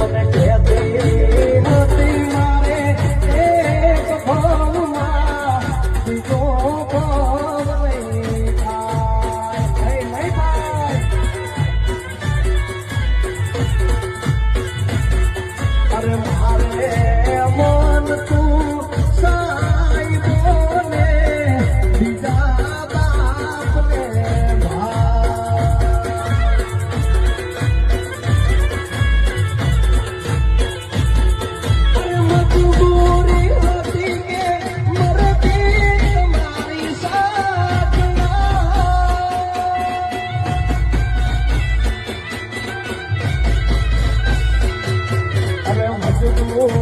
મને કહેતી હતી મારે એક ભાવમાં બીજો ભાવ નહીં થાય, નહીં થાય. અરે મારે મન તું સાહેબોને બીજા બાપને મજબૂરી હતી કે મરતી તમારી સાધના. અરે મજબૂરી